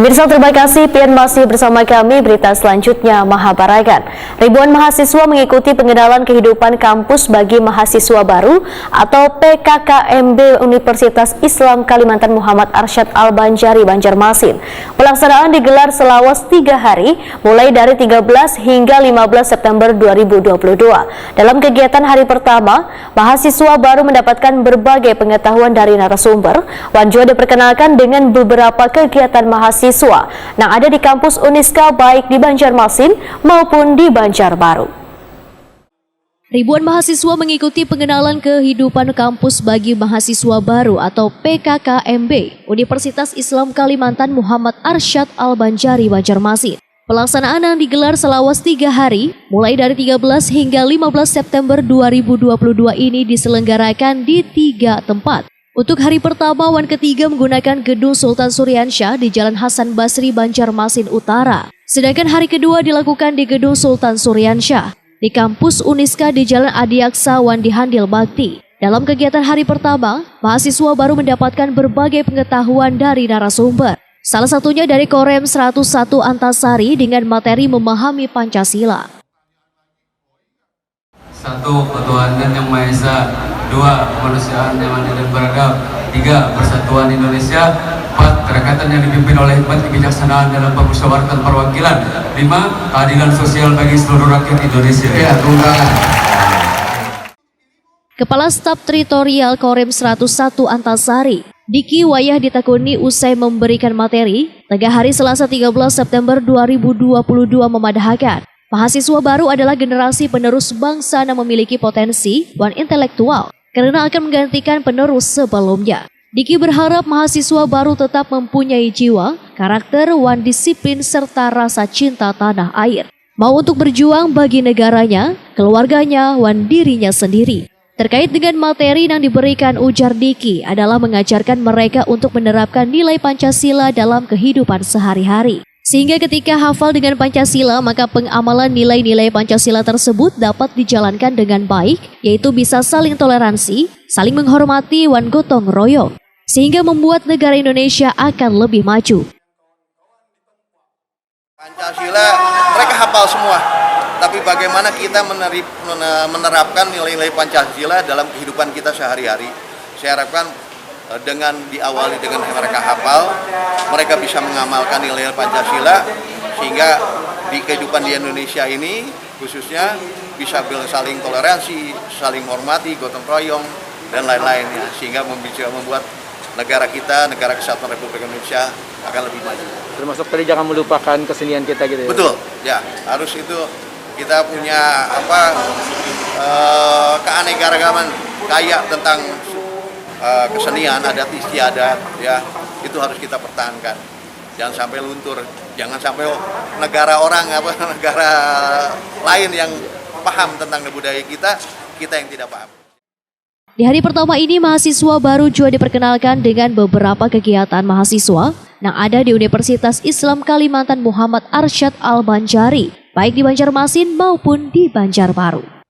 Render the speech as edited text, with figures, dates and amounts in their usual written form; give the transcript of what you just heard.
Pemirsa, terima kasih pian masih bersama kami. Berita selanjutnya, Mahabaragan. Ribuan mahasiswa mengikuti pengenalan kehidupan kampus bagi mahasiswa baru atau PKKMB Universitas Islam Kalimantan Muhammad Arsyad Al-Banjari, Banjarmasin. Pelaksanaan digelar selawas 3 hari, mulai dari 13 hingga 15 September 2022. Dalam kegiatan hari pertama, mahasiswa baru mendapatkan berbagai pengetahuan dari narasumber. Wanjua diperkenalkan dengan beberapa kegiatan mahasiswa yang ada di kampus Uniska baik di Banjarmasin maupun di Banjarbaru. Ribuan mahasiswa mengikuti pengenalan kehidupan kampus bagi mahasiswa baru atau PKKMB Universitas Islam Kalimantan Muhammad Arsyad Al-Banjari, Banjarmasin. Pelaksanaan yang digelar selawas 3 hari, mulai dari 13 hingga 15 September 2022 ini diselenggarakan di 3 tempat. Untuk hari pertama, wan ketiga menggunakan Gedung Sultan Suryansyah di Jalan Hasan Basri, Banjarmasin Utara. Sedangkan hari kedua dilakukan di Gedung Sultan Suryansyah di kampus Uniska di Jalan Adiaksa wan di Handil Bakti. Dalam kegiatan hari pertama, mahasiswa baru mendapatkan berbagai pengetahuan dari narasumber. Salah satunya dari Korem 101 Antasari dengan materi memahami Pancasila. 1. Ketuhanan Yang Maha Esa. 2. Kemanusiaan yang adil dan beradab. 3. Persatuan Indonesia. 4. Kerakatan yang dipimpin oleh hikmat kebijaksanaan dalam permusyawaratan perwakilan. 5. Keadilan sosial bagi seluruh rakyat Indonesia. Ya, Kepala Staf Teritorial Korem 101 Antasari, Diki Wayah ditakuni usai memberikan materi, tengah hari Selasa 13 September 2022 memadahkan. Mahasiswa baru adalah generasi penerus bangsa yang memiliki potensi dan intelektual karena akan menggantikan penerus sebelumnya. Diki berharap mahasiswa baru tetap mempunyai jiwa, karakter, dan disiplin serta rasa cinta tanah air. Mau untuk berjuang bagi negaranya, keluarganya, dan dirinya sendiri. Terkait dengan materi yang diberikan, ujar Diki adalah mengajarkan mereka untuk menerapkan nilai Pancasila dalam kehidupan sehari-hari. Sehingga ketika hafal dengan Pancasila, maka pengamalan nilai-nilai Pancasila tersebut dapat dijalankan dengan baik, yaitu bisa saling toleransi, saling menghormati, dan gotong royong, sehingga membuat negara Indonesia akan lebih maju. Pancasila mereka hafal semua, tapi bagaimana kita menerapkan nilai-nilai Pancasila dalam kehidupan kita sehari-hari. Saya harapkan dengan diawali dengan mereka hafal, mereka bisa mengamalkan nilai Pancasila sehingga di kehidupan di Indonesia ini khususnya bisa saling toleransi, saling hormati, gotong royong dan lain-lainnya, sehingga bisa membuat negara kita, negara kesatuan Republik Indonesia akan lebih maju. Termasuk tadi jangan melupakan kesenian kita gitu ya. Betul, ya harus itu kita punya keanekaragaman kaya tentang kesenian, adat istiadat, ya itu harus kita pertahankan. Jangan sampai luntur, jangan sampai negara lain yang paham tentang budaya kita yang tidak paham. Di hari pertama ini, mahasiswa baru juga diperkenalkan dengan beberapa kegiatan mahasiswa yang ada di Universitas Islam Kalimantan Muhammad Arsyad Al-Banjari, baik di Banjarmasin maupun di Banjarbaru.